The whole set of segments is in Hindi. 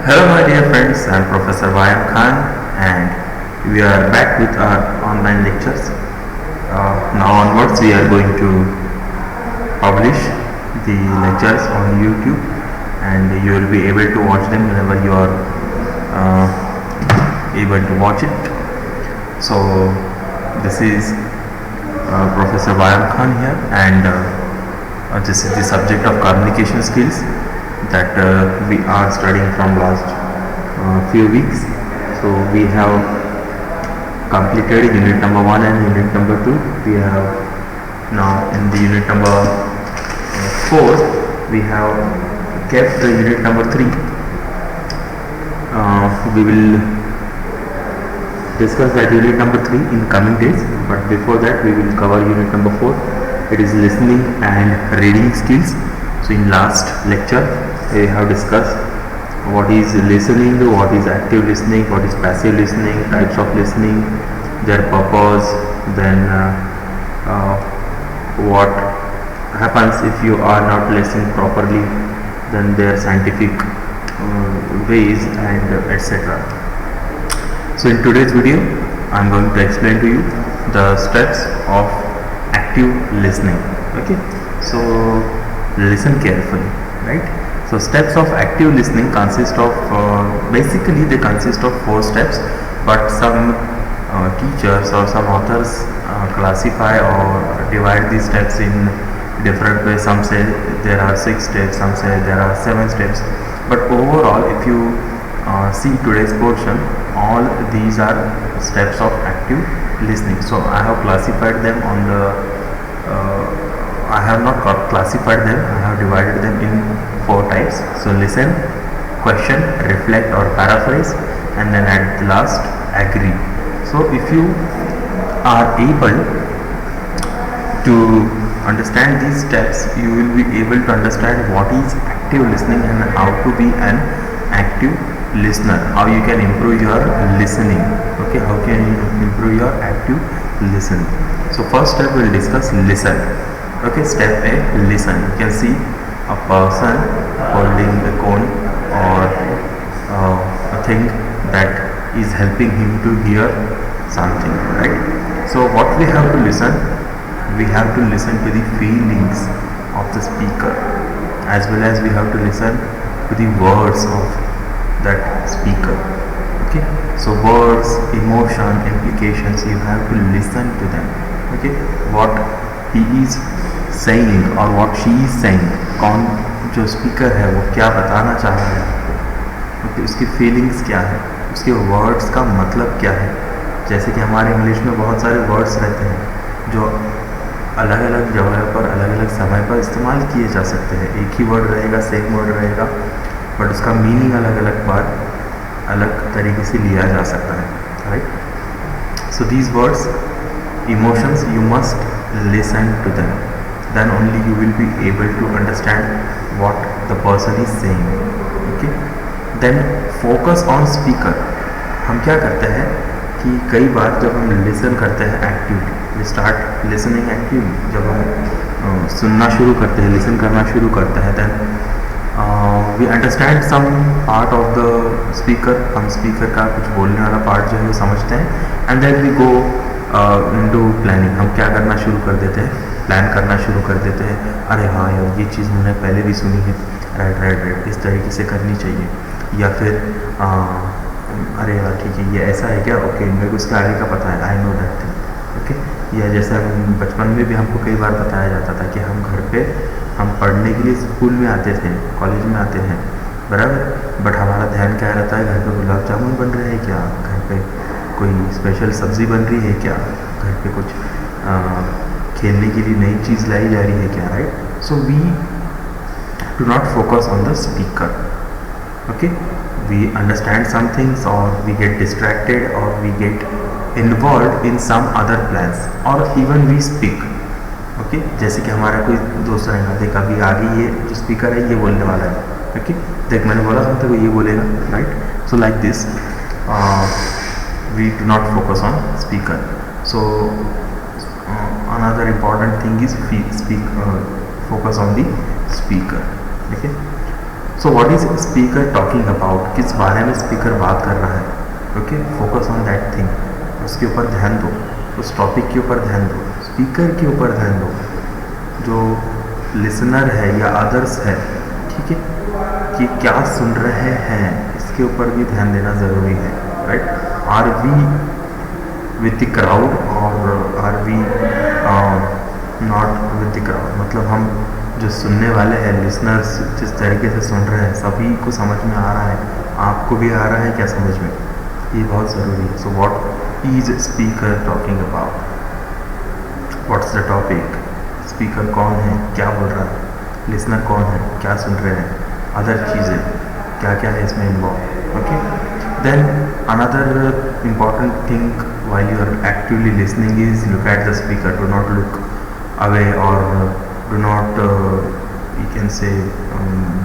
Hello, my dear friends. I'm Professor Vayam Khan, and we are back with our online lectures. Now onwards, we are going to publish the lectures on YouTube, and you will be able to watch them whenever you are able to watch it. So, this is Professor Vayam Khan here, and this is the subject of communication skills that we are studying from last few weeks. So we have completed unit number 1 and unit number 2. We have now in the unit number 4 we have kept the unit number 3. We will discuss that unit number 3 in coming days, but before that we will cover unit number 4. It is listening and reading skills. So in last lecture we have discussed what is listening, what is active listening, what is passive listening, types of listening, their purpose, then what happens if you are not listening properly, then their scientific ways, and etc. So in today's video I am going to explain to you the steps of active listening. Okay, so listen carefully, right? So steps of active listening consist of basically they consist of 4 steps, but some teachers or some authors classify or divide these steps in different ways. Some say there are 6 steps, some say there are 7 steps, but overall if you see today's portion, all these are steps of active listening. So I have classified them on the I have not classified them, I have divided them in 4 types. So listen, question, reflect or paraphrase, and then at the last agree. So if you are able to understand these steps, you will be able to understand what is active listening and how to be an active listener, how you can improve your listening. Okay, how can you improve your active listening? So first step we will discuss listen. Okay, step A, listen. You can see a person holding a cone or a thing that is helping him to hear something, right? So what we have to listen? We have to listen to the feelings of the speaker, as well as we have to listen to the words of that speaker. Okay, so words, emotion, implications, you have to listen to them. Okay, what he is saying or what she is saying, कौन जो स्पीकर है वो क्या बताना चाह रहा है आपको, okay, उसकी फीलिंग्स क्या है, उसके वर्ड्स का मतलब क्या है. जैसे कि हमारे इंग्लिश में बहुत सारे वर्ड्स रहते हैं जो अलग अलग जगह पर अलग अलग समय पर इस्तेमाल किए जा सकते हैं. एक ही वर्ड रहेगा, सेम वर्ड रहेगा, बट उसका मीनिंग अलग अलग बार अलग तरीके से लिया जा सकता है, right? So these words, emotions, you must listen to them, then only you will be able to understand what the person is saying. Okay, then focus on speaker. हम क्या करते हैं कि कई बार जब हम listen करते हैं actively, we start listening actively, जब हम सुनना शुरू करते हैं, listen करना शुरू करते हैं, then we understand some part of the speaker. हम speaker का कुछ बोलने वाला part जो है वो समझते हैं, and then we go into planning. हम क्या करना शुरू कर देते हैं, प्लान करना शुरू कर देते हैं. अरे हाँ यार, ये चीज़ मैंने पहले भी सुनी है, राइट राइट राइट, इस तरीके से करनी चाहिए. या फिर अरे यार ठीक है, ये ऐसा है क्या, ओके मेरे को इसके आगे का पता है, I know that thing. Okay, या जैसे हम बचपन में भी हमको कई बार बताया जाता था कि हम घर पे हम पढ़ने के लिए स्कूल में आते थे, कॉलेज में आते हैं, बराबर, बट हमारा ध्यान क्या रहता है, घर पे गुलाब जामुन बन रहे हैं क्या, घर पे कोई स्पेशल सब्ज़ी बन रही है क्या, घर पे कुछ खेलने के लिए नई चीज़ लाई जा रही है क्या, right? So we do not focus on the speaker. Okay, we understand some things और वी गेट डिस्ट्रैक्टेड और we get involve in some other plans और इवन वी स्पीक. ओके, जैसे कि हमारा कोई दोस्त रहेगा, देख अभी आगे ये जो स्पीकर है ये बोलने वाला है. ओके, देख मैंने बोला था तो ये बोलेगा, right? So like this we do not focus on speaker. So another important thing is focus on the speaker. Okay, so what is speaker talking about, किस बारे में स्पीकर बात कर रहा है। Okay, focus on that thing, उसके ऊपर ध्यान दो, उस टॉपिक के ऊपर ध्यान दो, स्पीकर के ऊपर ध्यान दो, जो लिसनर है या अदर्स है, ठीक है, कि क्या सुन रहे हैं, इसके ऊपर भी ध्यान देना ज़रूरी है, right. Are we with the crowd और are we not with the crowd, मतलब हम जो सुनने वाले हैं, लिसनर्स जिस तरीके से सुन रहे हैं, सभी को समझ में आ रहा है, आपको भी आ रहा है क्या समझ में, ये बहुत ज़रूरी है। So what is speaker talking about, what's the topic, speaker कौन है, क्या बोल रहा है, लिसनर कौन है, क्या सुन रहे हैं, अदर चीज़ें क्या क्या है इसमें involve. Okay, then another important thing while you are actively listening is look at the speaker, do not look away or do not you can say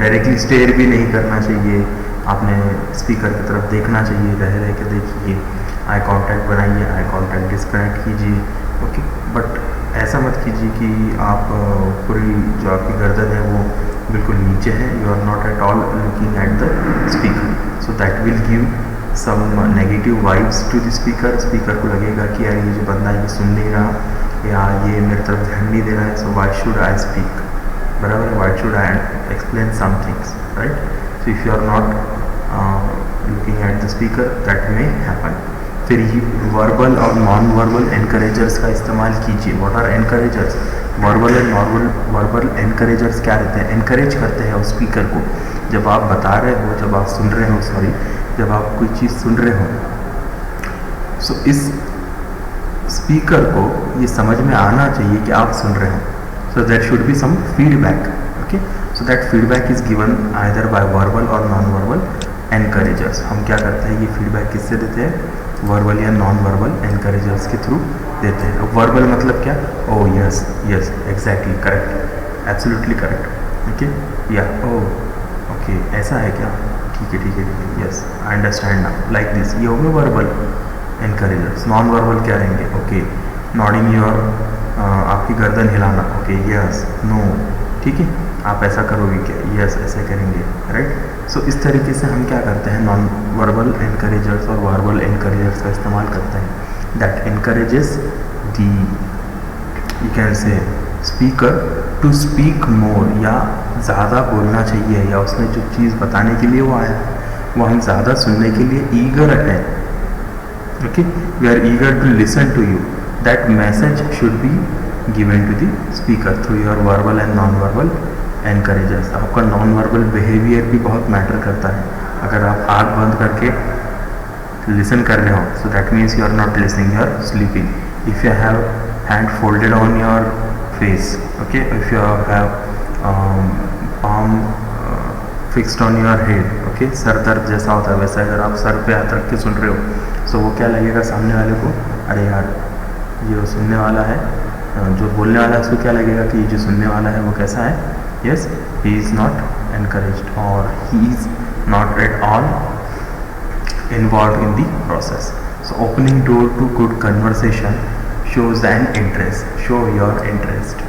directly stare भी नहीं करना चाहिए, आपने स्पीकर की तरफ देखना चाहिए, रह के देखिए, आई कांटेक्ट बनाइए, आई कांटेक्ट डिस्कनेक्ट कीजिए। ओके, बट ऐसा मत कीजिए कि आप पूरी जो आपकी गर्दन है वो बिल्कुल नीचे है, you are not at all looking at the speaker, so that will give some negative vibes to the speaker. Speaker को लगेगा कि यार ये जो बंदा है ये सुन नहीं रहा या ये मेरी तरफ ध्यान नहीं दे रहा है, so why should I speak, बराबर है, why should I explain some things, right. So if you are not looking at the speaker that may happen. फिर वर्बल और नॉन वर्बल एनकरेजर्स का इस्तेमाल कीजिए। What are encouragers, verbal and verbal encouragers क्या रहते हैं, एनकरेज करते हैं उस स्पीकर को, जब आप बता रहे हो, जब आप सुन रहे हो, सॉरी, जब आप कोई चीज़ सुन रहे हो, सो इस स्पीकर को ये समझ में आना चाहिए कि आप सुन रहे हो, so that should be some feedback. Okay, so that feedback is given either by verbal और नॉन वर्बल एनकरेजर्स। हम क्या करते हैं, ये फीडबैक किससे देते हैं, वर्बल या नॉन वर्बल एनकरेजर्स के थ्रू देते हैं। वर्बल मतलब क्या, ओ yes yes exactly correct, absolutely correct, okay, या ओ ओके ऐसा है क्या, ठीक है ठीक है ठीक है, yes I understand now, like this, ये हो गए वर्बल एनकरेजर्स। नॉन वर्बल क्या रहेंगे, ओके नॉडिंग योर, आपकी गर्दन हिलाना, ओके यस नो, ठीक है, आप ऐसा करोगे क्या, यस ऐसे करेंगे, राइट। सो इस तरीके से हम क्या करते हैं, नॉन वर्बल एनकरेजर्स और वर्बल एनकरेजर्स का इस्तेमाल करते हैं। That encourages the, you can say speaker to speak more, या ज़्यादा बोलना चाहिए, या उसने जो चीज़ बताने के लिए वो आया वो हम ज़्यादा सुनने के लिए ईगर है। Okay, we are eager to listen to you, that message should be given to the speaker through your verbal and non verbal encouragers. आपका नॉन वर्बल बिहेवियर भी बहुत मैटर करता है। अगर आप आँख बंद करके लिसन कर रहे हो, so that means you are not listening, you are sleeping. If you have hand folded on your face, okay, if you have palm fixed on your head, okay, sir दर्द जैसा होता है वैसा अगर आप सर पे हाथ रख के सुन रहे हो, सो वो क्या लगेगा सामने वाले को, अरे यार ये सुनने वाला है, जो बोलने वाला है उसको क्या लगेगा कि जो सुनने वाला है वो कैसा है, yes he is not encouraged और he is not at all involve in the process. So opening door to good conversation shows an interest, show your interest,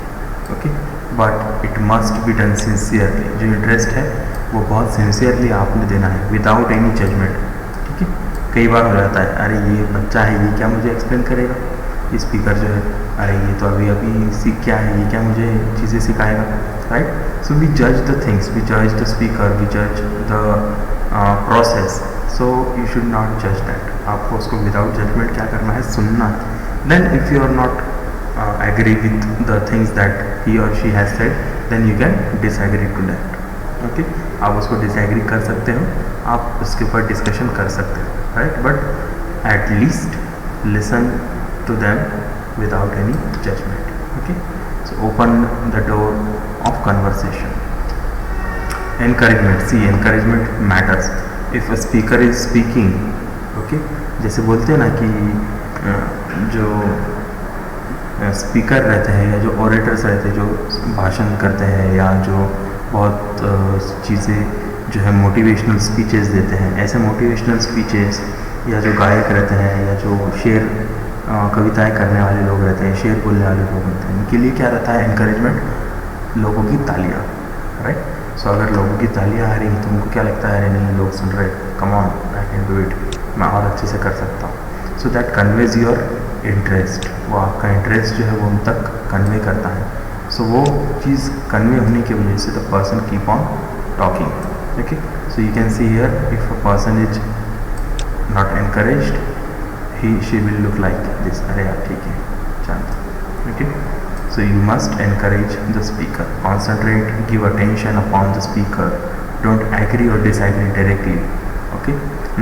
okay, but it must be done sincerely। जो इंटरेस्ट है वो बहुत सिंसियरली आपने देना है, विदाउट एनी जजमेंट, ठीक है। कई बार हो जाता है, अरे ये बच्चा है, ये क्या मुझे एक्सप्लेन करेगा, ये स्पीकर जो है, अरे ये तो अभी अभी सीख क्या है, ये क्या मुझे चीज़ें सिखाएगा, राइट। सो वी जज द थिंग्स, वी जज द स्पीकर, वी जज the process, so you should not जज दैट। आपको उसको विदाउट जजमेंट क्या करना है, सुनना है। Then if you are not agree with the things that he or she has said, then you can disagree to that, okay, आप उसको disagree कर सकते हो, आप उसके ऊपर discussion कर सकते हो, right, but at least listen to them without any judgment, okay। So open the door of conversation। Encouragement, see encouragement matters। If a speaker is speaking, okay, जैसे बोलते हैं ना कि जो स्पीकर रहते हैं या जो ऑरेटर्स रहते हैं, जो भाषण करते हैं या जो बहुत चीज़ें जो है मोटिवेशनल स्पीचेस देते हैं, ऐसे मोटिवेशनल स्पीचेस या जो गायक रहते हैं या जो शेर कविताएं करने वाले लोग रहते हैं, शेर बोलने वाले लोग रहते हैं, उनके लिए क्या रहता है, एनकरेजमेंट, लोगों की तालियाँ, राइट। सो अगर लोगों की तालियां आ रही हैं तो उनको क्या लगता है, अरे नहीं लोग सुन रहे, come on I can do it, मैं और अच्छे से कर सकता हूँ. So that conveys your interest, वो आपका इंटरेस्ट जो है वो उन तक कन्वे करता है. सो वो चीज़ कन्वे होने की वजह से the person keep on talking. Okay, so you can see here if a person is not encouraged she will look like this, अरे यार ठीक है चल. Okay, so you must encourage the speaker, concentrate, give attention upon the speaker, don't agree or disagree directly. Okay,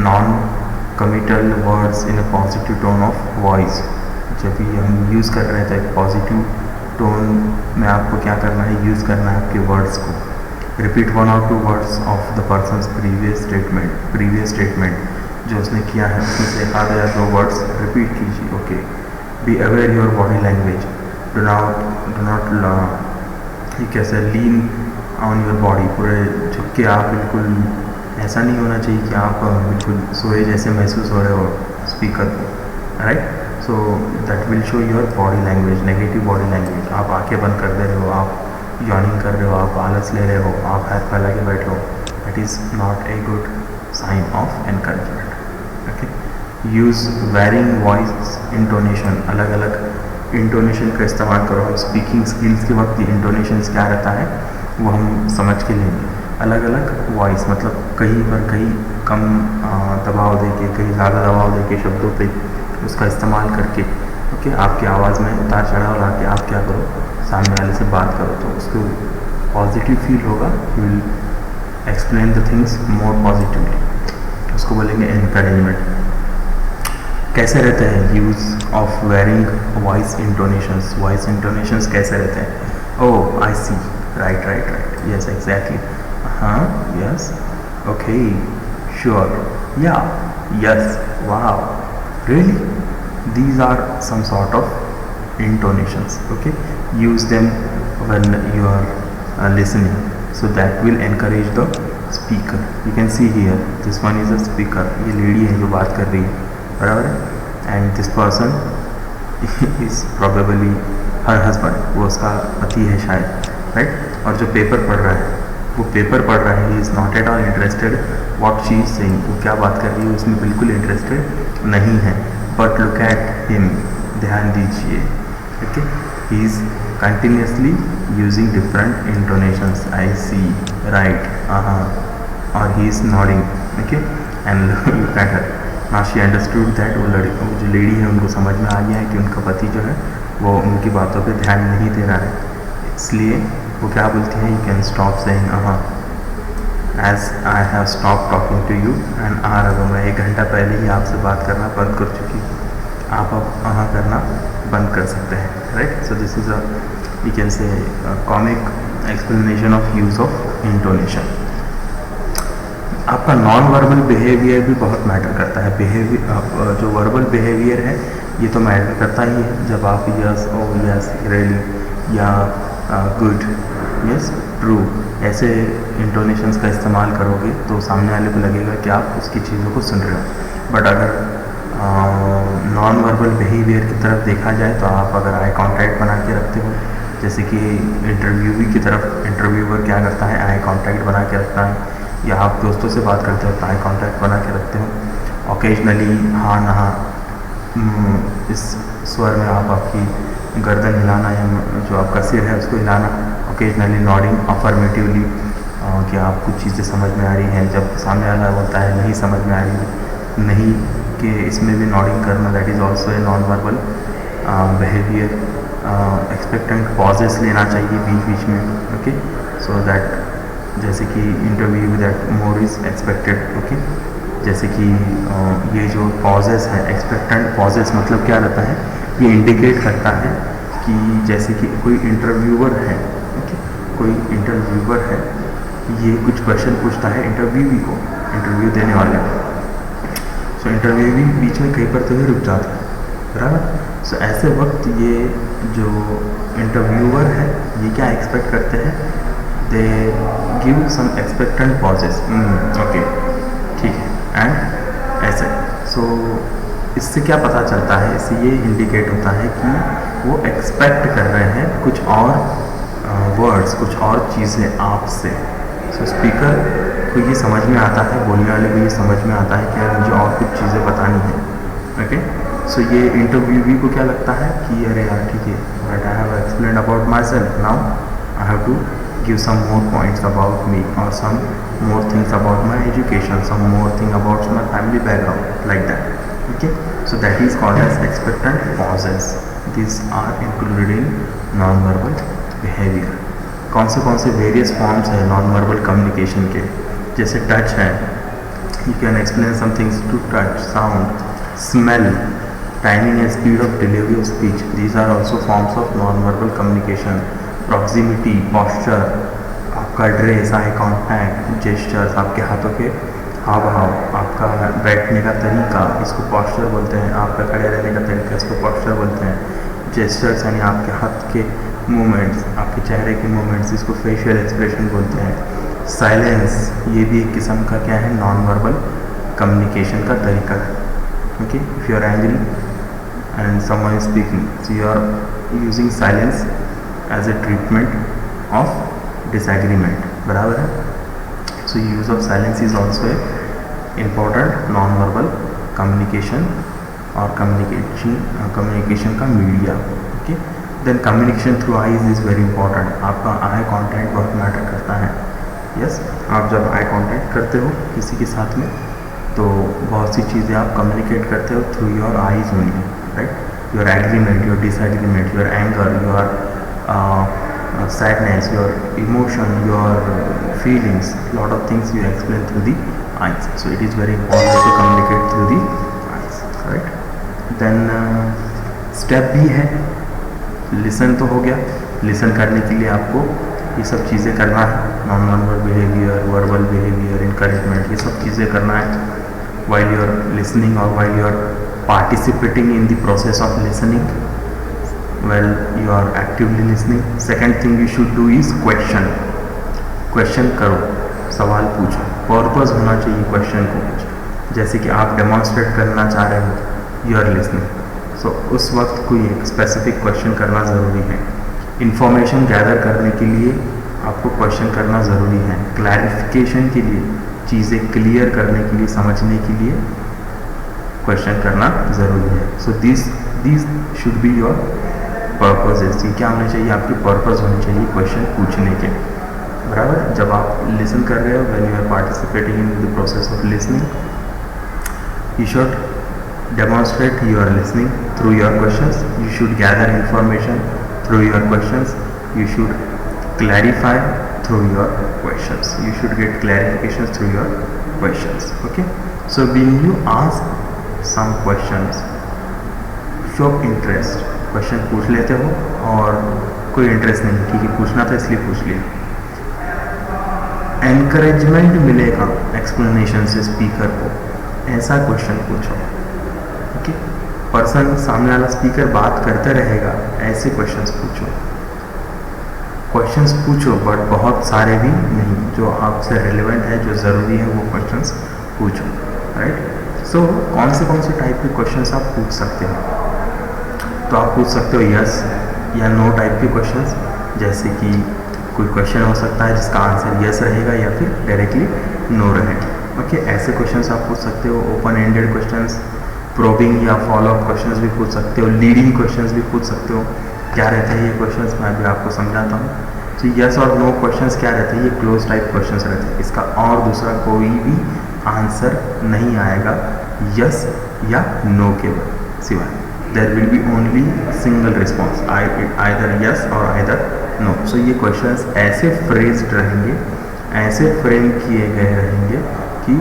non-committal words in a positive tone of voice. जब भी हम यूज़ कर रहे हैं तो एक पॉजिटिव टोन में आपको क्या करना है, यूज़ करना है आपके वर्ड्स को. Repeat 1 or 2 words of the persons previous statement जो उसने किया है, उसमें से 1 या 2 वर्ड्स रिपीट कीजिए. Okay, be aware your body language, do not कैसे लीन ऑन योर बॉडी, पूरे झुक के आप बिल्कुल, ऐसा नहीं होना चाहिए कि आप बिल्कुल सोए जैसे महसूस हो रहे हो स्पीकर को. Right, so that will show your body language, negative body language. आप आंखें बंद कर दे रहे हो, आप यॉर्निंग कर रहे हो, आप आलस ले रहे हो, आप हाथ फैला के बैठे हो, that is not a good sign of encouragement. Okay, use varying voice intonation, अलग अलग इंटोनेशन का इस्तेमाल करो. हम स्पीकिंग स्किल्स के वक्त इंटोनेशंस क्या रहता है वो हम समझ के लेंगे. अलग अलग वॉइस मतलब कहीं पर कहीं कम दबाव देके, कहीं ज़्यादा दबाव देके शब्दों पे उसका इस्तेमाल करके. ओके, आपकी आवाज़ में उतार चढ़ाव ला के आप क्या करो, सामने वाले से बात करो तो उसको पॉजिटिव फील होगा. You will explain the things more positively, उसको बोलेंगे एनकरेजमेंट. कैसे रहते हैं यूज़ ऑफ वेरिंग वॉइस इंटोनेशंस कैसे रहते हैं. ओह आई सी, राइट, यस एग्जैक्टली, हाँ यस, ओके, श्योर, या, yes, wow, really, these are some sort of intonations. Okay, use them when you are listening, so that will encourage the speaker. You can see here this one is a speaker, ये lady है जो बात कर रही है, बराबर है, and this person is probably her husband, वो उसका पति है शायद, right. और जो पेपर पढ़ रहा है वो पेपर पढ़ रहा है, he is not at all interested what she is saying, वो क्या बात कर रही है उसमें बिल्कुल इंटरेस्टेड नहीं है. बट लुक एट हिम, ध्यान दीजिए. Okay, he is continuously using different intonations. I see, right, और he is nodding. Okay, and look at her, now she understood that वो जो लेडी है उनको समझ में आ गया है कि उनका पति जो है वो उनकी बातों पे ध्यान नहीं दे रहा है, इसलिए वो क्या बोलती है, you can stop saying as I have stop talking to you and hour ago, मैं 1 घंटा पहले ही आपसे बात करना बंद कर चुकी, आप अब करना बंद कर सकते हैं. Right, so this is a you can से comic explanation of use of intonation. आपका नॉन वर्बल बिहेवियर भी बहुत मैटर करता है. बिहेवियर जो वर्बल बिहेवियर है ये तो मैटर करता ही है. जब आप यस, ओ यस, रियली या गुड, यस, ट्रू ऐसे इंटोनेशंस का इस्तेमाल करोगे तो सामने वाले को लगेगा कि आप उसकी चीज़ों को सुन रहे हो. बट अगर नॉन वर्बल बिहेवियर की तरफ देखा जाए तो आप अगर आई कांटेक्ट बना के रखते हो, जैसे कि इंटरव्यूवी की तरफ इंटरव्यूअर क्या करता है, आई कांटेक्ट बना के रखता है, या आप दोस्तों से बात करते हो तो आई कांटेक्ट बना के रखते हो. ऑकेजनली हाँ ना, इस स्वर में आप आपकी गर्दन हिलाना या जो आपका सिर है उसको हिलाना. ओकेजनली नॉडिंग अफर्मेटिवली कि आप कुछ चीज़ें समझ में आ रही हैं. जब सामने वाला बोलता है नहीं समझ में आ रही है, नहीं कि इसमें भी नॉडिंग करना, that is also a non verbal behaviour. Expectant pauses लेना चाहिए बीच बीच में. ओके, सो दैट जैसे कि interview that more is expected. Okay, जैसे कि ये जो पॉजेस हैं, एक्सपेक्टेंट पॉजेस मतलब क्या रहता है, ये इंडिकेट करता है कि जैसे कि कोई इंटरव्यूअर है, कोई इंटरव्यूअर है, ये कुछ क्वेश्चन पूछता है इंटरव्यूवी को, इंटरव्यू देने वाले को. सो इंटरव्यूवी बीच में कहीं पर तो ही रुक जाता है, बराबर. सो ऐसे वक्त ये जो इंटरव्यूअर है ये क्या एक्सपेक्ट करते हैं, they give some expectant pauses. Okay, ठीक है, एंड ऐसे. सो इससे क्या पता चलता है, इससे ये इंडिकेट होता है कि वो एक्सपेक्ट कर रहे हैं कुछ और वर्ड्स, कुछ और चीज़ें आपसे. सो स्पीकर को ये समझ में आता है, बोलने वाले को ये समझ में आता है कि यार मुझे और कुछ चीज़ें बतानी है. ओके, सो ये इंटरव्यूवी को क्या लगता है कि अरे यार ठीक है, but I have explain about my self, now I have to give some more points about me or some more things about my education, some more thing about my family background, like that. Okay, so that is called as expectant pauses. These are included in non-verbal behavior. कौन से वेरियस फॉर्म्स है नॉन-वर्बल कम्युनिकेशन के, जैसे टच है, you can explain some things to touch, sound, smell, timing and speed of delivery of speech. These are also forms of non-verbal communication. Proximity, posture, आपका ड्रेस, आई कॉन्टैक्ट, जेस्चर्स, आपके हाथों के हाव भाव, आपका बैठने का तरीका, इसको पॉस्चर बोलते हैं. आपका खड़े रहने का तरीका, इसको पॉस्चर बोलते हैं. जेस्चर्स यानी आपके हाथ के मूवमेंट्स, आपके चेहरे के मूवमेंट्स, इसको फेशियल एक्सप्रेशन बोलते हैं. साइलेंस, ये भी एक किस्म का क्या है, नॉन वर्बल कम्युनिकेशन का तरीका है. Okay, if you are angry and someone is speaking, so you are using silence as a treatment of disagreement. बराबर है. So use of silence is also a important non-verbal communication और communication का media. Okay, then communication through eyes is very important. आपका आई कांटेक्ट बहुत मैटर करता है. Yes, आप जब आई कांटेक्ट करते हो किसी के साथ में तो बहुत सी चीज़ें आप कम्युनिकेट करते हो through your eyes only, right. Your agreement, your disagreement, your anger, your sadness, your emotion, your feelings, lot of things you explain through the eyes. So it is very important to communicate through the eyes, right? Then step भी है. listen तो हो गया. listen करने के लिए आपको ये सब चीज़ें करना है. Non verbal behaviour, verbal behaviour, encouragement, ये सब चीज़ें करना है while you are listening or while you are participating in the process of listening. Well, you are actively listening. Second thing you should do is question. Question करो, सवाल पूछो. पर्पस होना चाहिए क्वेश्चन को. जैसे कि आप डेमोन्स्ट्रेट करना चाह रहे हो, यू आर लिसनिंग, सो उस वक्त कोई एक स्पेसिफिक क्वेश्चन करना ज़रूरी है. इंफॉर्मेशन गैदर करने के लिए आपको क्वेश्चन करना ज़रूरी है. क्लैरिफिकेशन के लिए, चीज़ें क्लियर करने के लिए, समझने के लिए क्वेश्चन करना ज़रूरी है. So this should be your purposes. ये क्या होने चाहिए, आपकी पर्पस होनी चाहिए क्वेश्चन पूछने के. बराबर. जब आप लिसन कर रहे हो, when you are participating in the process of listening, you should demonstrate you are listening through your questions. You should gather information through your questions. You should clarify through your questions. You should get clarification through your questions. Okay, so when you ask some questions, show interest. Question पूछ लेते हो और कोई इंटरेस्ट नहीं, ठीक है पूछना था इसलिए पूछ लिया. एनकरेजमेंट मिलेगा एक्सप्लेनेशन से स्पीकर को, ऐसा क्वेश्चन पूछो. ओके, पर्सन सामने वाला स्पीकर बात करते रहेगा, ऐसे क्वेश्चंस पूछो. क्वेश्चंस पूछो बट बहुत सारे भी नहीं, जो आपसे रिलेवेंट है, जो ज़रूरी है वो क्वेश्चंस पूछो, राइट. सो कौन से टाइप के क्वेश्चंस आप पूछ सकते हो, तो आप पूछ सकते हो यस या नो टाइप के क्वेश्चंस. जैसे कि कोई क्वेश्चन हो सकता है जिसका आंसर यस रहेगा या फिर डायरेक्टली नो रहेगा. ओके, ऐसे क्वेश्चंस आप पूछ सकते हो. ओपन एंडेड क्वेश्चंस, प्रोबिंग या फॉलो अप क्वेश्चंस भी पूछ सकते हो. लीडिंग क्वेश्चंस भी पूछ सकते हो. क्या रहते हैं ये क्वेश्चंस, मैं भी आपको समझाता हूँ. तो यस और नो क्वेश्चंस क्या रहते हैं, ये क्लोज टाइप क्वेश्चंस रहते हैं. इसका और दूसरा कोई भी आंसर नहीं आएगा यस या नो के सिवाय. There will be only single response, either yes or either no. So ये questions ऐसे phrased रहेंगे, ऐसे frame किए गए रहेंगे कि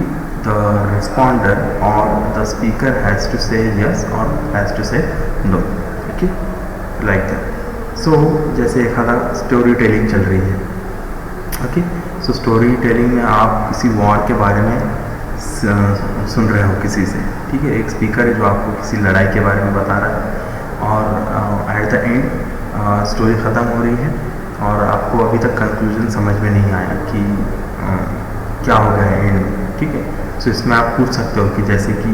the responder or the speaker has to say yes or has to say no. Okay, like that. So जैसे एक आधा स्टोरी टेलिंग चल रही है. ओके, सो स्टोरी टेलिंग में आप किसी वॉर के बारे में सुन रहे हो किसी से, ठीक है. एक स्पीकर है जो आपको किसी लड़ाई के बारे में बता रहा है और एट द एंड स्टोरी ख़त्म हो रही है और आपको अभी तक कंक्लूजन समझ में नहीं आया कि क्या हो गया है एंड में, ठीक है. सो इसमें आप पूछ सकते हो कि जैसे कि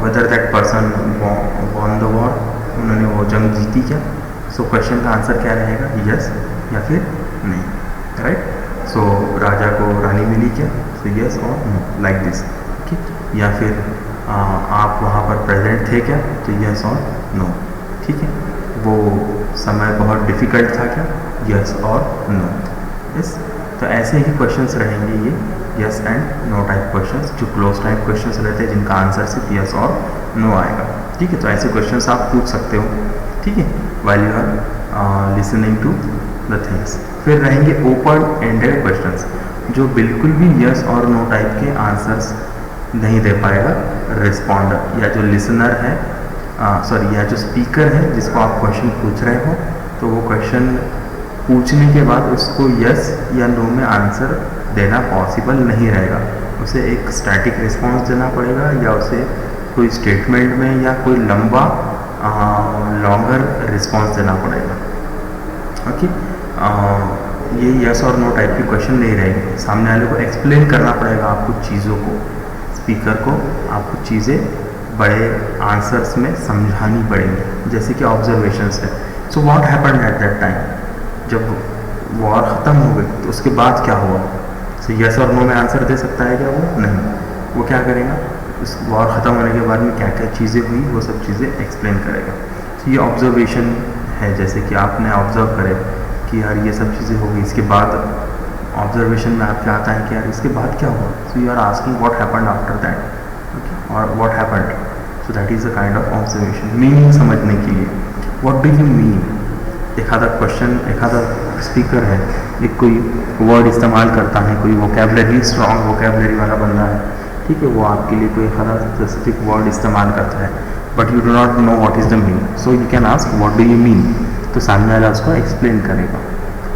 whether that person won the war, उन्होंने वो जंग जीती क्या. सो क्वेश्चन का आंसर क्या रहेगा, यस या फिर नहीं, राइट. सो राजा को रानी मिली क्या, सो यस और नो, लाइक दिस। ओके, या फिर आप वहाँ पर प्रेजेंट थे क्या, तो यस और नो। ठीक है, वो समय बहुत डिफ़िकल्ट था क्या, यस और नो। यस, तो ऐसे ही क्वेश्चंस रहेंगे ये yes and no type questions, जो क्लोज टाइप क्वेश्चंस रहते हैं जिनका आंसर सिर्फ यस और नो आएगा। ठीक है, तो ऐसे क्वेश्चंस आप पूछ सकते हो। ठीक है, while you are listening to the things. फिर रहेंगे ओपन एंडेड क्वेश्चंस, जो बिल्कुल भी यस और नो टाइप के आंसर्स नहीं दे पाएगा रिस्पॉन्डर या जो लिसनर है, सॉरी या जो स्पीकर है जिसको आप क्वेश्चन पूछ रहे हो। तो वो क्वेश्चन पूछने के बाद उसको यस या नो में आंसर देना पॉसिबल नहीं रहेगा। उसे एक स्टैटिक रिस्पॉन्स देना पड़ेगा या उसे कोई स्टेटमेंट में या कोई लंबा लॉन्गर रिस्पॉन्स देना पड़ेगा। ओके, ये यस और नो टाइप के क्वेश्चन नहीं रहेंगे। सामने वाले को एक्सप्लेन करना पड़ेगा आपको चीज़ों को, स्पीकर को आपको चीज़ें बड़े आंसर्स में समझानी पड़ेंगी, जैसे कि ऑब्जर्वेशंस है। So what happened at that time, जब वॉर ख़त्म हो गई तो उसके बाद क्या हुआ। सो यस और नो में आंसर दे सकता है क्या, वो नहीं। वो क्या करेगा, उस वॉर ख़त्म होने के बाद में क्या क्या चीज़ें हुई वो सब चीज़ें एक्सप्लेन करेगा। तो ये ऑब्जर्वेशन है, जैसे कि आपने ऑब्जर्व करे कि यार ये सब चीज़ें हो गई, इसके बाद ऑब्जर्वेशन में आपके आता है कि यार इसके बाद क्या हुआ। So you are asking what happened after that, okay, और what happened. So that is a kind of observation. Meaning समझने के लिए व्हाट डू यू मीन, एक आधा क्वेश्चन, एक आधा स्पीकर है, एक कोई वर्ड इस्तेमाल करता है, कोई वोकेबलरी स्ट्रॉन्ग वोकेबलरी वाला बंदा है, ठीक है, वो आपके लिए कोई आधा स्पेसिफिक वर्ड इस्तेमाल करता है, but you do not know what is the meaning. So you can ask what do you mean, तो सामने वाला उसको एक्सप्लेन करेगा।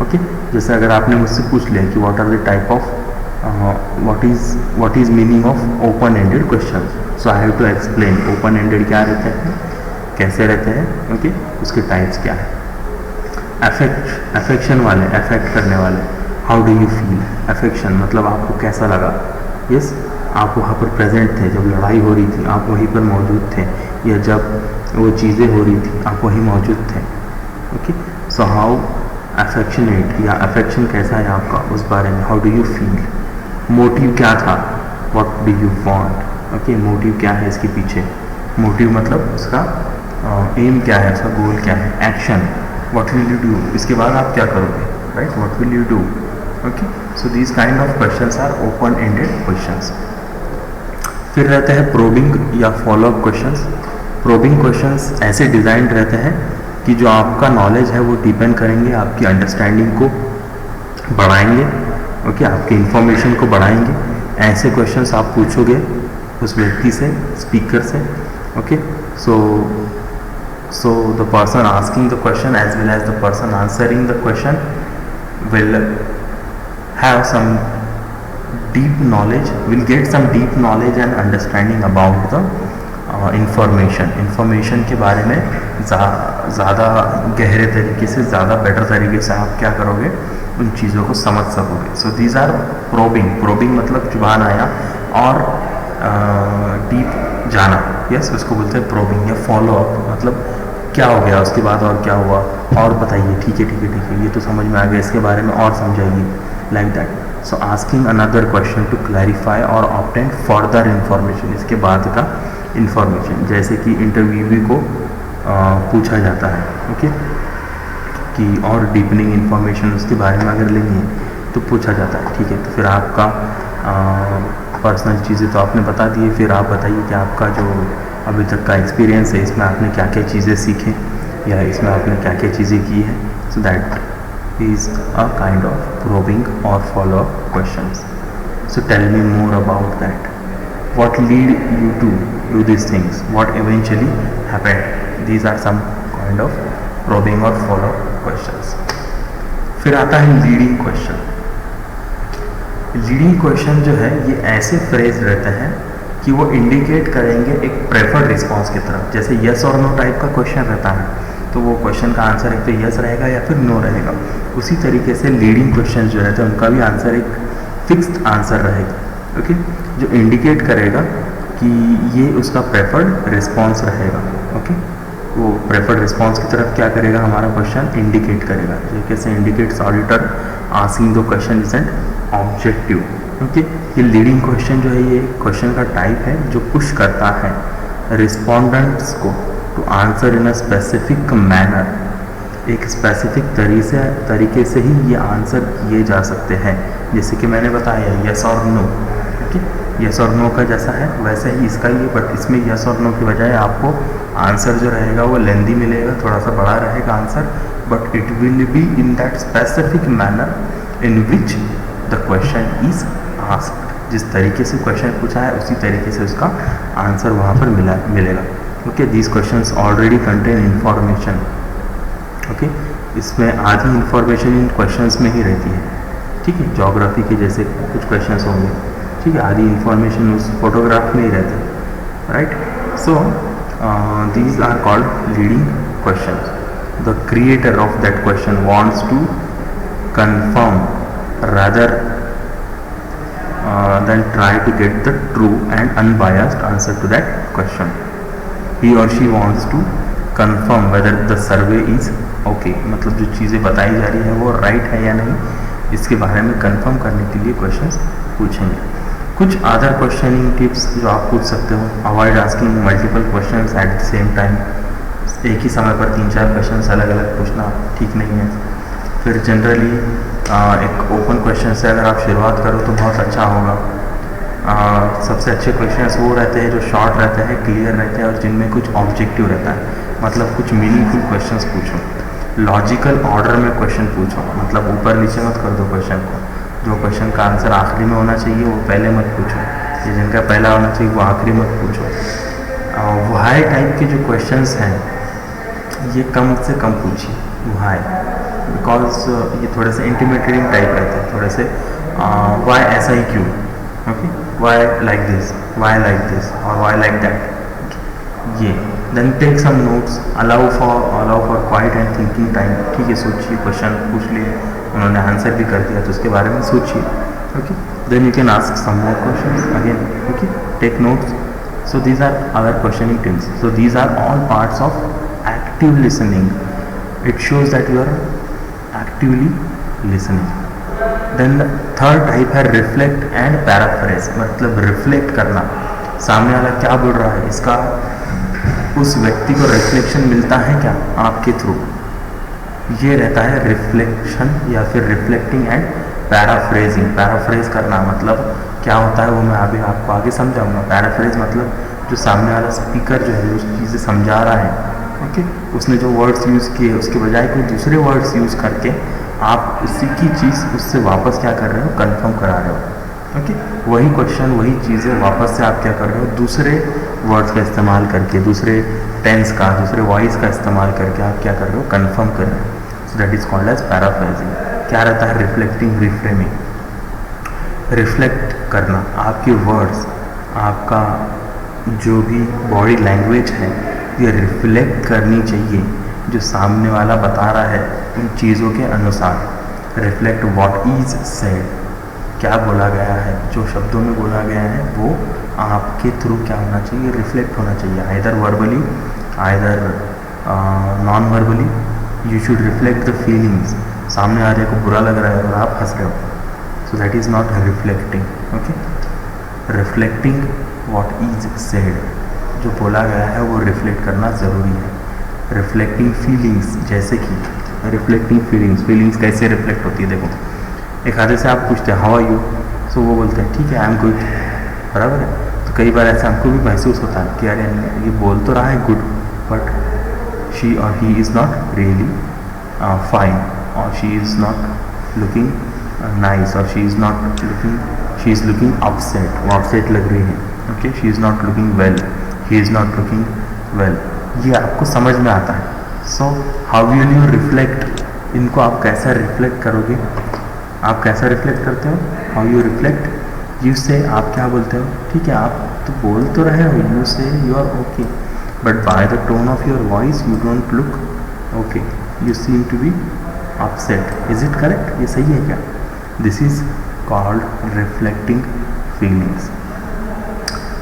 ओके, जैसे अगर आपने मुझसे पूछ लिया कि what are the type of what is meaning of open ended question, so I have to explain open ended क्या रहते हैं, कैसे रहते हैं, ओके, उसके टाइप्स क्या है। अफेक्शन वाले, अफेक्ट करने वाले, how do you feel, affection मतलब आपको कैसा लगा। यस, आप वहाँ पर प्रेजेंट थे, जब लड़ाई हो रही थी आप वहीं पर मौजूद थे, या जब वो चीज़ें हो रही थी आप वहीं मौजूद थे। ओके, सो हाउ अफेक्शनेट या अफेक्शन कैसा है आपका, उस बारे में। How do you feel, motive क्या था, what do you want. Okay, motive क्या है इसके पीछे, मोटिव मतलब उसका एम क्या है, उसका गोल क्या है। Action, what will you do, इसके बाद आप क्या करोगे, right, what will you do. Okay, so these kind of questions are open ended questions. फिर रहते हैं प्रोबिंग या फॉलोअप क्वेश्चंस। प्रोबिंग क्वेश्चंस ऐसे डिज़ाइंड रहते हैं कि जो आपका नॉलेज है वो डिपेंड करेंगे, आपकी अंडरस्टैंडिंग को बढ़ाएंगे। ओके, आपकी इंफॉर्मेशन को बढ़ाएंगे। ऐसे क्वेश्चंस आप पूछोगे उस व्यक्ति से, स्पीकर से। Okay, so the person asking the question as well as the person answering the question will have some deep knowledge, will get some deep knowledge and understanding about the information के बारे में ज़्यादा गहरे तरीके से, ज़्यादा बेटर तरीके से आप क्या करोगे, उन चीज़ों को समझ सकोगे। सो दीज आर प्रोबिंग मतलब चुभान आया और डीप जाना। यस, उसको बोलते हैं प्रोबिंग। या फॉलोअप मतलब क्या हो गया उसके बाद और क्या हुआ, और बताइए, ठीक है, ये तो समझ में आ गया, इसके बारे में और समझाइए, like that. So asking another question to clarify और ऑब्टेन फर्दर इंफॉर्मेशन, इसके बाद का इंफॉर्मेशन, जैसे कि इंटरव्यूअर को पूछा जाता है, ओके, कि और डीपनिंग इंफॉर्मेशन उसके बारे में अगर लेनी है तो पूछा जाता है। ठीक है, तो फिर आपका पर्सनल चीज़ें तो आपने बता दी, फिर आप बताइए कि आपका जो अभी तक का एक्सपीरियंस है इसमें आपने क्या क्या चीज़ें सीखें या इसमें आपने क्या क्या चीज़ें की हैं। So that is a kind of probing और follow up questions. So tell me more about that, what lead you to do this things, what eventually happened. These are some kind of probing और फॉलो अप क्वेश्चंस। फिर आता है लीडिंग क्वेश्चन। लीडिंग क्वेश्चन जो है ये ऐसे फ्रेज रहते हैं कि वो इंडिकेट करेंगे एक प्रेफर्ड रिस्पॉन्स की तरफ। जैसे यस और नो टाइप का क्वेश्चन रहता है तो वो क्वेश्चन का आंसर एक तो यस रहेगा या फिर नो रहेगा। उसी तरीके से लीडिंग क्वेश्चन जो रहते हैं उनका भी आंसर एक फिक्स्ड आंसर रहेगा, ओके, जो इंडिकेट करेगा कि ये उसका प्रेफर्ड रिस्पॉन्स रहेगा। ओके, वो प्रेफर्ड रिस्पॉन्स की तरफ क्या करेगा, हमारा क्वेश्चन इंडिकेट करेगा। जैसे indicates auditor asking the question is an objective. Okay, ये लीडिंग क्वेश्चन जो है ये क्वेश्चन का टाइप है जो पुश करता है रिस्पोंडेंट्स को to answer in a specific manner. एक स्पेसिफिक तरीके से ही ये आंसर किए जा सकते हैं, जैसे कि मैंने बताया यस और नो। ओके, यस और नो का जैसा है वैसे ही इसका ये, बट इसमें यस और नो की बजाय आपको आंसर जो रहेगा वो लेंदी मिलेगा, थोड़ा सा बड़ा रहेगा answer, but it will be in that specific manner in which the question is asked. जिस तरीके से क्वेश्चन पूछा है उसी तरीके से उसका आंसर वहाँ पर मिलेगा। Okay, these questions already contain information. Okay, इसमें आधी इंफॉर्मेशन इन क्वेश्चंस में ही रहती है। ठीक है, ज्योग्राफी के जैसे कुछ क्वेश्चंस होंगे, ठीक है, आधी इंफॉर्मेशन उस फोटोग्राफ में ही रहती, right. So these are called leading questions. The creator of that question wants to confirm rather than try to get the true and unbiased answer to that question. He or she wants to confirm whether the survey is okay, मतलब जो चीज़ें बताई जा रही है वो राइट है या नहीं, इसके बारे में कंफर्म करने के लिए क्वेश्चंस पूछेंगे। कुछ अदर क्वेश्चनिंग टिप्स जो आप पूछ सकते हो, avoid asking multiple questions at the same time. एक ही समय पर 3-4 क्वेश्चंस अलग अलग पूछना ठीक नहीं है। फिर जनरली एक ओपन क्वेश्चन से अगर आप शुरुआत करो तो बहुत अच्छा होगा। सबसे अच्छे क्वेश्चंस वो रहते हैं जो शॉर्ट रहते हैं, क्लियर रहते हैं और जिनमें कुछ ऑब्जेक्टिव रहता है, मतलब कुछ मीनिंगफुल क्वेश्चंस पूछो। लॉजिकल ऑर्डर में क्वेश्चन पूछो, मतलब ऊपर नीचे मत कर दो क्वेश्चन को। जो क्वेश्चन का आंसर आखिरी में होना चाहिए वो पहले मत पूछो, या जिनका पहला होना चाहिए वो आखिरी मत पूछो। वाई टाइप के जो क्वेश्चंस हैं ये कम से कम पूछिए, वाई, बिकॉज ये थोड़े से इंटिमिडेटिंग टाइप रहते हैं, थोड़े से वाई ऐसा ही क्यों, okay, why like this, why like this और वाई लाइक दैट। ये then take some notes, allow for quiet and thinking time. ठीक है, सोचिए, क्वेश्चन पूछ लिए, उन्होंने आंसर भी कर दिया तो उसके बारे में सोचिए। Okay, then you can ask some more questions again. Okay, take notes. So these are our questioning tips. So these are all parts of active listening. It shows that you are actively listening. Then the third type है reflect and paraphrase, मतलब रिफ्लेक्ट करना, सामने वाला क्या बोल रहा है इसका उस व्यक्ति को रिफ्लेक्शन मिलता है क्या आपके थ्रू, ये रहता है रिफ्लेक्शन या फिर रिफ्लेक्टिंग एंड पैराफ्रेजिंग। पैराफ्रेज करना मतलब क्या होता है वो मैं अभी आपको आगे समझाऊंगा। पैराफ्रेज मतलब जो सामने वाला स्पीकर जो है उस चीज़ें समझा रहा है, ओके, उसने जो वर्ड्स यूज़ किए उसके बजाय कोई दूसरे वर्ड्स यूज़ करके आप उसी की चीज़ उससे वापस क्या कर रहे हो, कंफर्म करा रहे हो। ओके, वही क्वेश्चन वही चीज़ें वापस से आप क्या कर रहे हो, दूसरे वर्ड्स का इस्तेमाल करके, दूसरे टेंस का, दूसरे वॉइस का इस्तेमाल करके आप क्या कर रहे हो, कंफर्म कर रहे हो। So that is called as paraphrasing. क्या रहता है, रिफ्लेक्टिंग, रिफ्रेमिंग। रिफ्लेक्ट करना, आपके वर्ड्स, आपका जो भी बॉडी लैंग्वेज है ये रिफ्लेक्ट करनी चाहिए जो सामने वाला बता रहा है उन चीज़ों के अनुसार। रिफ्लेक्ट व्हाट इज सेड, क्या बोला गया है, जो शब्दों में बोला गया है वो आपके थ्रू क्या होना चाहिए, रिफ्लेक्ट होना चाहिए, either verbally either non verbally. You should reflect the feelings. सामने वाले को बुरा लग रहा है और आप हंस रहे हो, so that is not reflecting. Okay, reflecting what is said, जो बोला गया है वो रिफ्लेक्ट करना ज़रूरी है। रिफ्लेक्टिंग फीलिंग्स, जैसे कि रिफ्लेक्टिंग फीलिंग्स कैसे रिफ्लेक्ट होती है, देखो एक आधे से आप पूछते हैं हाउ आर यू, सो वो बोलते हैं ठीक है आई एम गुड, बराबर है। तो कई बार ऐसा हमको भी महसूस होता है कि अरे ये बोल तो रहा है गुड, बट शी और he is not really fine, और she is not looking nice, और शी इज़ लुकिंग अपसेट, वो अपसेट लग रही है। Okay, she is not looking well, he is not looking well, ये आपको समझ में आता है। So how will you reflect, इनको आप कैसा रिफ्लेक्ट करोगे, आप कैसा रिफ्लेक्ट करते हो, हाउ यू रिफ्लेक्ट, यू से आप क्या बोलते हो, ठीक है आप तो बोल तो रहे हो, you say you are okay, but by the tone of your voice you don't look okay, you seem to be upset, is it correct, ये सही है क्या? This is called reflecting feelings.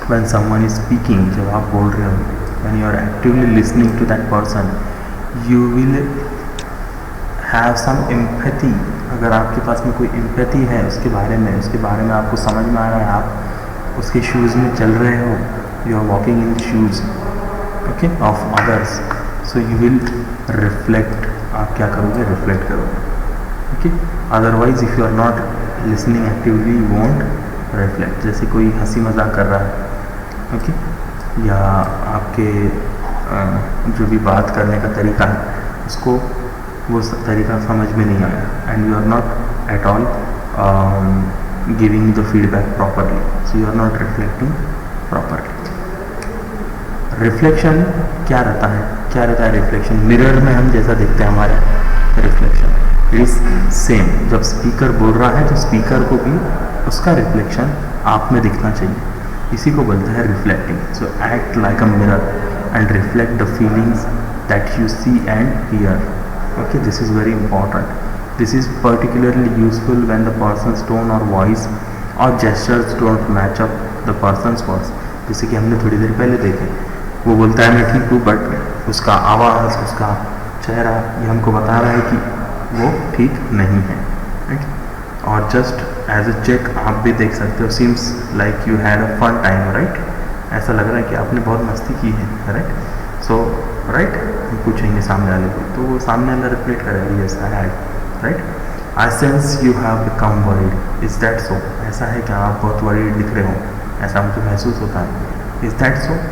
When someone is speaking, जब आप बोल रहे हो, when you are actively listening to that person, you will have some empathy, अगर आपके पास में कोई एम्पैथी है उसके बारे में आपको समझ में आ रहा है, आप उसके शूज़ में चल रहे हो, you are walking in shoes okay of others, so you will reflect, आप क्या करोगे, रिफ्लेक्ट करोगे okay. Otherwise if you are not listening actively you won't reflect. जैसे कोई हंसी मजाक कर रहा है ओके, या आपके जो भी बात करने का तरीका है उसको वो तरीका समझ में नहीं आया, and you are not at all giving the feedback properly, so you are not reflecting properly. Reflection क्या रहता है रिफ्लेक्शन? मिरर में हम जैसा देखते हैं हमारे रिफ्लेक्शन इट इज सेम। जब स्पीकर बोल रहा है तो स्पीकर को भी उसका रिफ्लेक्शन आप में दिखना चाहिए, इसी को बोलते हैं reflecting. So act like a mirror and reflect the feelings that you see and hear okay, this is very important. This is particularly useful when the person's tone और वॉइस और gestures don't match up the person's words. जैसे कि हमने थोड़ी देर पहले देखे, वो बोलता है मैं ठीक हूँ, बट उसका आवाज़, उसका चेहरा ये हमको बता रहा है कि वो ठीक नहीं है राइट। और जस्ट एज अ चेक आप भी देख सकते हो, seems like you had a fun time right, ऐसा लग रहा है कि आपने बहुत मस्ती की है राइट। सो राइट, हम पूछेंगे सामने वाले को तो वो सामने वाला रिफ्लेक्ट करेगा yes I had right. I sense you have become worried, is that so? ऐसा है कि आप बहुत वरीड दिख रहे हो, ऐसा मुझे महसूस होता है, is that so?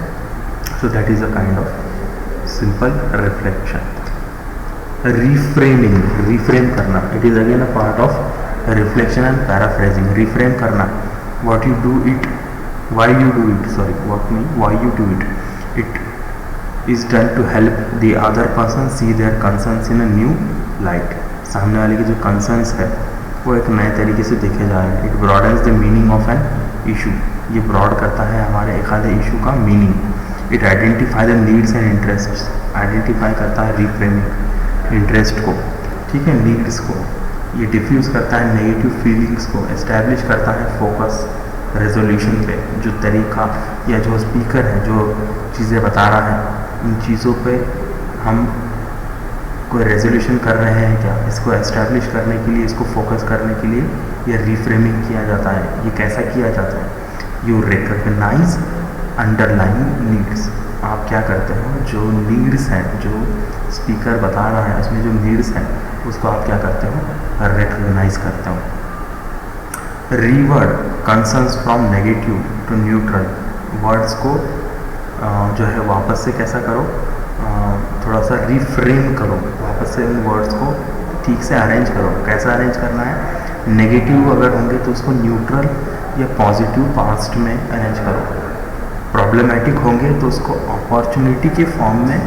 So that is a kind of simple reflection. Reframing, reframe करना, it is again a part of reflection and paraphrasing. Reframe करना, what you do it, why you do it, sorry, what mean, why you do it. It is done to help the other person see their concerns in a new light. सामने वाले के जो concerns है वो एक नए तरीके से देखे जा रहे हैं. It broadens the meaning of an issue. ये broad करता है हमारे एक आधे issue का meaning. It identify the needs and interest, identify करता है रिफ्रेमिंग इंटरेस्ट को, ठीक है, नीड्स को। ये डिफ्यूज़ करता है नेगेटिव फीलिंग्स को, एस्टैब्लिश करता है फोकस रेजोल्यूशन पे। जो तरीका या जो स्पीकर है जो चीज़ें बता रहा है इन चीज़ों पे हम कोई रेजोल्यूशन कर रहे हैं क्या, इसको एस्टैब्लिश करने के लिए, इसको फोकस करने के लिए ये रिफ्रेमिंग किया जाता है। ये कैसा किया जाता है? यू रिकग्नाइज अंडरलाइंग नीड्स, आप क्या करते हो, जो नीड्स हैं, जो स्पीकर बता रहा है उसमें जो नीड्स हैं उसको आप क्या करते हो, रिकग्नाइज करते हो। Reword concerns from negative to neutral, words को जो है वापस से कैसा करो, थोड़ा सा रिफ्रेम करो, वापस से उन वर्ड्स को ठीक से अरेंज करो। कैसा अरेंज करना है? नेगेटिव अगर होंगे तो उसको न्यूट्रल या पॉजिटिव पास्ट में अरेंज करो, प्रॉब्लमेटिक होंगे तो उसको अपॉर्चुनिटी के फॉर्म में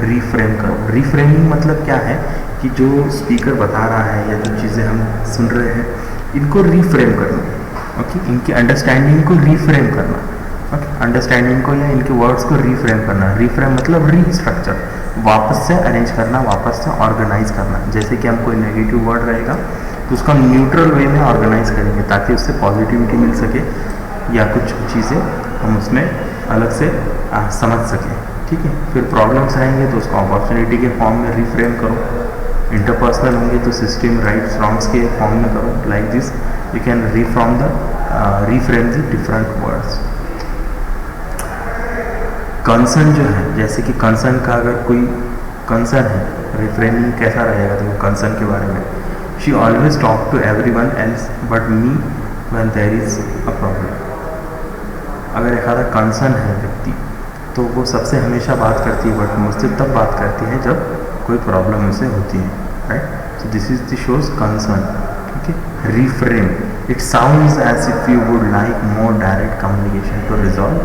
रिफ्रेम करो। रिफ्रेमिंग मतलब क्या है कि जो स्पीकर बता रहा है या जो चीज़ें हम सुन रहे हैं इनको रिफ्रेम करना ओके, इनकी अंडरस्टैंडिंग को रिफ्रेम करना ओके, अंडरस्टैंडिंग को या इनके वर्ड्स को रिफ्रेम करना। रिफ्रेम मतलब रीस्ट्रक्चर, वापस से अरेंज करना, वापस से ऑर्गेनाइज करना। जैसे कि हम कोई नेगेटिव वर्ड रहेगा तो उसको हम न्यूट्रल वे में ऑर्गेनाइज करेंगे ताकि उससे पॉजिटिविटी मिल सके या कुछ चीज़ें हम उसमें अलग से समझ सकें, ठीक है। फिर प्रॉब्लम्स रहेंगे तो उसको अपॉर्चुनिटी के फॉर्म में रिफ्रेम करो। इंटरपर्सनल होंगे तो सिस्टम राइट्स रॉन्ग्स के फॉर्म में करो। Like this you can reframe the different words. Concern जो है, जैसे कि कंसर्न का अगर कोई कंसर्न है, रिफ्रेमिंग कैसा रहेगा तो कंसर्न के बारे में, she always talk to everyone else but me when there is a problem. अगर एक आधा कंसर्न है व्यक्ति तो वो सबसे हमेशा बात करती है बट मुझसे तब बात करती है जब कोई प्रॉब्लम उसे होती है right. So this is the shows concern, ठीक है। Reframe, it sounds as if you would like more direct communication to resolve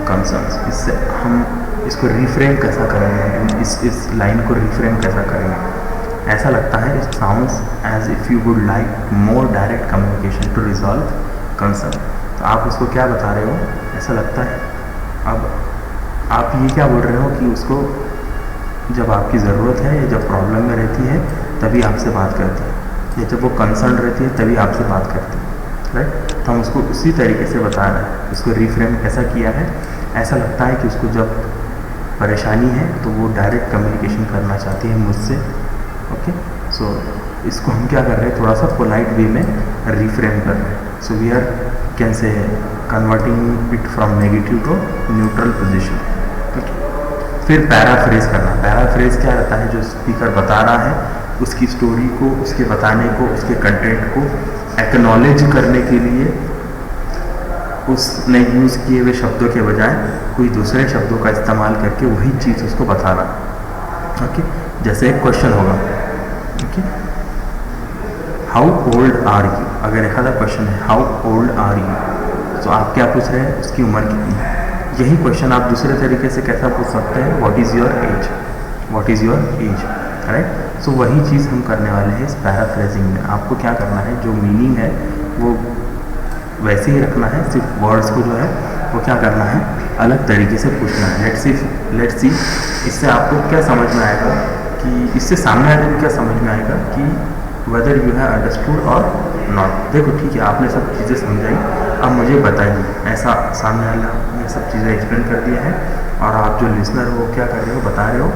concerns. इससे हम इसको रिफ्रेम कैसा करेंगे, इस लाइन को रिफ्रेम कैसा करेंगे? ऐसा लगता है it sounds as if you would like more direct communication to resolve concern. तो आप उसको क्या बता रहे हो, ऐसा लगता है। अब आप ये क्या बोल रहे हो कि उसको जब आपकी ज़रूरत है या जब प्रॉब्लम में रहती है तभी आपसे बात करती है, या जब वो कंसर्न रहती है तभी आपसे बात करती है राइट। तो हम उसको उसी तरीके से बता रहे हैं। उसको रिफ्रेम कैसा किया है? ऐसा लगता है कि उसको जब परेशानी है तो वो डायरेक्ट कम्युनिकेशन करना चाहती है मुझसे ओके। सो इसको हम क्या कर रहे हैं, थोड़ा सा पोलाइट वे में रिफ्रेम कर रहे हैं. So we are can say converting it from negative to neutral position. फिर पैराफ्रेज करना. पैराफ्रेज क्या रहता है, जो स्पीकर बता रहा है उसकी स्टोरी को, उसके बताने को, उसके कंटेंट को एक्नॉलेज करने के लिए उसने यूज़ किए हुए शब्दों के बजाय कोई दूसरे शब्दों का इस्तेमाल करके वही चीज़ उसको बताना. ओके, जैसे एक क्वेश्चन होगा, okay, how old are you. अगर एक आधा क्वेश्चन है हाउ ओल्ड आर यू, तो आप क्या पूछ रहे हैं, उसकी उम्र कितनी है. यही क्वेश्चन आप दूसरे तरीके से कैसा पूछ सकते हैं, what is your age, what is your age, right. So वही चीज़ हम करने वाले हैं इस पैराफ्रेजिंग में. आपको क्या करना है, जो मीनिंग है वो वैसे ही रखना है, सिर्फ वर्ड्स को जो है वो क्या करना है, अलग तरीके से पूछना है. लेट्स सी इससे आपको क्या समझ में आएगा, कि इससे सामने वाले को क्या समझ में आएगा कि वेदर यू हैव अंडरस्टूड और नॉट. देखो ठीक है, आपने सब चीज़ें समझाई, अब मुझे बताइए. ऐसा सामने वाला ने सब चीज़ें एक्सप्लेन कर दिया है और आप जो लिसनर हो क्या कर रहे हो, बता रहे हो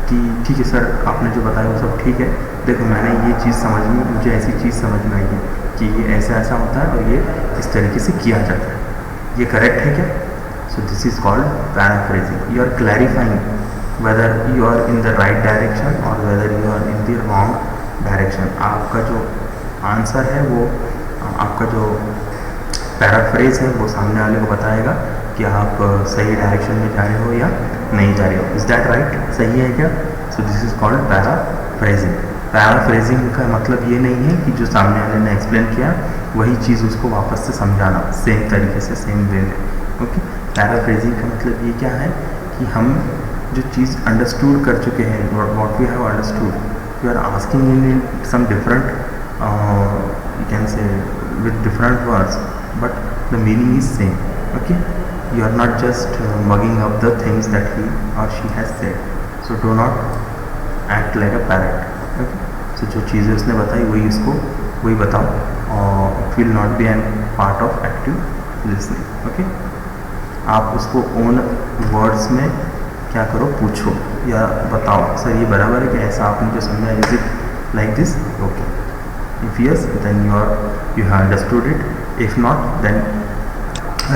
कि ठीक है सर, आपने जो बताया वो सब ठीक है, देखो मैंने ये चीज़ समझ ली, मुझे ऐसी चीज़ समझ में आई है कि ये ऐसा ऐसा होता है और ये इस तरीके से किया जाता है. ये करेक्ट है क्या. So this is called paraphrasing. You are clarifying whether you are in the right direction और whether you are in the wrong direction. आपका जो आंसर है वो, आपका जो पैराफ्रेज है वो सामने वाले को बताएगा कि आप सही डायरेक्शन में जा रहे हो या नहीं जा रहे हो. इज़ दैट राइट, सही है क्या. So this is called paraphrasing. Paraphrasing का मतलब ये नहीं है कि जो सामने वाले ने एक्सप्लेन किया वही चीज़ उसको वापस से समझाना सेम तरीके से, सेम वे में. ओके, पैराफ्रेजिंग का मतलब ये क्या है कि हम जो चीज़ अंडरस्टूड कर चुके हैं, what we have understood, you are asking in some different, you can say with different words, but the meaning is same. Okay, you are not just mugging up the things that he or she has said. So do not act like a parrot. Okay? So जो चीज़ें उसने बताई वही बताओ, और it will not be an part of active listening. Okay? आप उसको own words में क्या करो, पूछो या बताओ, सर ये बराबर है कि ऐसा आपने जो समझा, is it like this? Okay. If yes, then you have understood it. If not, then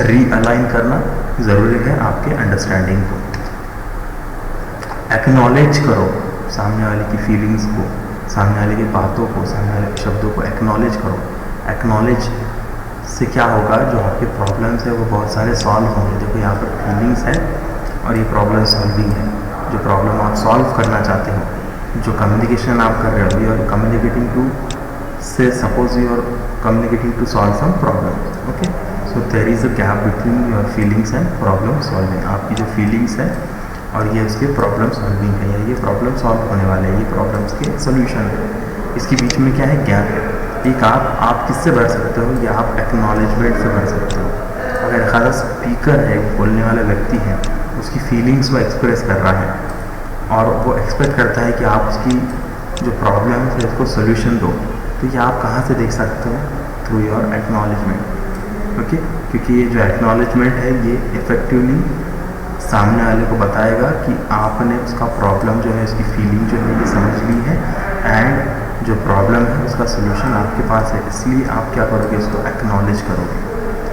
realign करना ज़रूरी है आपके अंडरस्टैंडिंग को. एक्नॉलेज करो सामने वाले की फीलिंग्स को, सामने वाले की बातों को, सामने वाले के शब्दों को एक्नॉलेज करो. एक्नॉलेज से क्या होगा, जो आपके प्रॉब्लम्स है वो बहुत सारे सॉल्व होंगे. देखो यहाँ पर फीलिंग्स है और ये प्रॉब्लम सॉल्विंग है. जो प्रॉब्लम आप सॉल्व करना चाहते हो, जो कम्युनिकेशन आप कर रहे हो, you are communicating to say, suppose you are communicating to solve some problem. Okay, so there is a gap between your feelings and problem solving. आपकी जो फीलिंग्स है और ये उसके प्रॉब्लम सॉल्विंग है, या ये प्रॉब्लम सॉल्व होने वाले हैं, ये प्रॉब्लम्स के सोल्यूशन है. इसके बीच में क्या है, गैप. एक आप किससे भर सकते हो, या आप एक्नॉलेजमेंट से भर सकते हो. अगर खासा स्पीकर है, बोलने वाला व्यक्ति है, उसकी फीलिंग्स वो एक्सप्रेस कर रहा है और वो एक्सपेक्ट करता है कि आप उसकी जो प्रॉब्लम है उसको सोल्यूशन दो, तो ये आप कहाँ से देख सकते हो, थ्रू योर एक्नॉलेजमेंट. ओके, क्योंकि ये जो एक्नॉलेजमेंट है ये इफेक्टिवली सामने वाले को बताएगा कि आपने उसका प्रॉब्लम जो है, उसकी फीलिंग जो है ये समझ ली है, एंड जो प्रॉब्लम है उसका सोल्यूशन आपके पास है. इसलिए आप क्या करोगे, उसको एक्नॉलेज करोगे.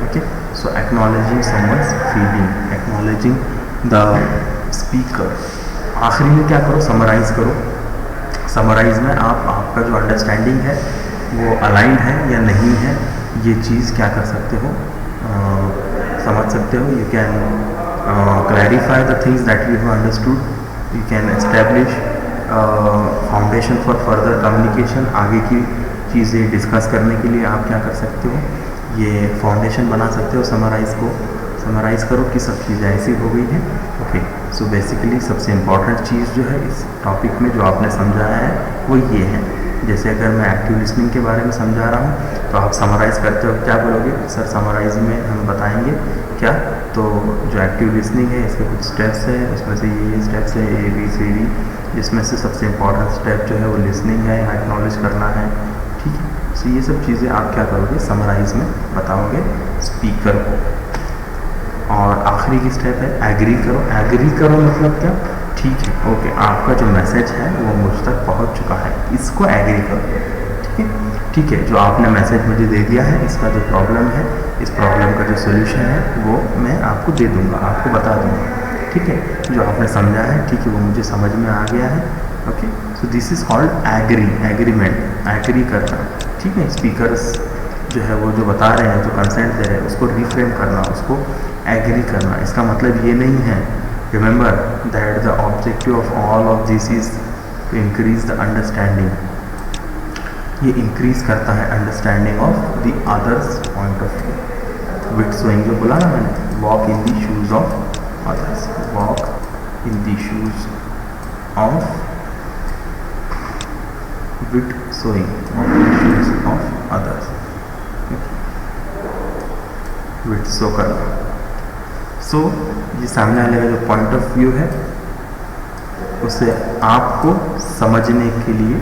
Okay, so acknowledging someone's feeling, acknowledging the speaker. आखिरी में क्या करो, समराइज़ करो. समराइज़ में आपका जो अंडरस्टैंडिंग है वो अलाइंड है या नहीं है, ये चीज़ क्या कर सकते हो, समझ सकते हो. You can clarify the things that you have understood. You can establish foundation for further communication. आगे की चीज़ें डिस्कस करने के लिए आप क्या कर सकते हो, ये फाउंडेशन बना सकते हो. समराइज़ करो कि सब चीज़ें ऐसी हो गई हैं. ओके, सो बेसिकली सबसे इम्पॉर्टेंट चीज़ जो है इस टॉपिक में जो आपने समझाया है वो ये है. जैसे अगर मैं एक्टिव लिसनिंग के बारे में समझा रहा हूँ तो आप समराइज़ करते हो, क्या बोलोगे, सर समराइज में हम बताएंगे क्या. तो जो एक्टिव लिसनिंग है इसके कुछ स्टेप्स हैं, उसमें से ये स्टेप्स है ABCD, जिसमें से सबसे इम्पॉर्टेंट स्टेप जो है वो लिसनिंग है, एक्नॉलेज करना है. ठीक है, सो ये सब चीज़ें आप क्या करोगे, समराइज में बताओगे स्पीकर को. और आखिरी की स्टेप है एग्री करो. एग्री करो मतलब क्या, ठीक है, ओके, आपका जो मैसेज है वो मुझ तक पहुंच चुका है, इसको एग्री करो. ठीक है, जो आपने मैसेज मुझे दे दिया है, इसका जो प्रॉब्लम है, इस प्रॉब्लम का जो सोल्यूशन है वो मैं आपको दे दूंगा, आपको बता दूंगा। ठीक है, जो आपने समझा है, ठीक है, वो मुझे समझ में आ गया है। Okay, so this is called agreement, agree करना। ठीक है, स्पीकर्स जो है वो जो बता रहे हैं, जो कंसेंट दे रहे हैं, उसको रिफ्रेम करना, उसको एग्री करना। इसका मतलब ये नहीं है, remember that the objective of all of this is to increase the understanding. ये इंक्रीज करता है understanding of the others point of view. With showing जो बोला ना मैंने, walk in the shoes of others, walk in the shoes of, with showing shoes of others, with so करना। सो ये सामने वाले का जो पॉइंट ऑफ व्यू है उसे आपको समझने के लिए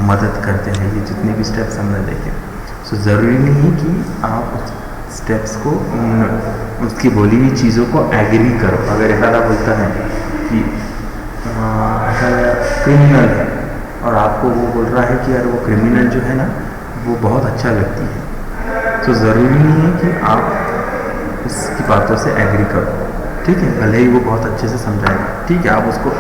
मदद करते हैं ये जितने भी स्टेप्स हमने देखे। सो ज़रूरी नहीं कि आप उस स्टेप्स को, उसकी बोली हुई चीज़ों को एग्री करो। अगर एक आधा बोलता है कि क्रिमिनल है और आपको वो बोल रहा है कि यार वो क्रिमिनल जो है ना वो बहुत अच्छा लगती है, तो ज़रूरी नहीं है कि आप उसकी बातों से एग्री करो। ठीक है, भले ही वो बहुत अच्छे से समझाएगा, ठीक है, आप उसको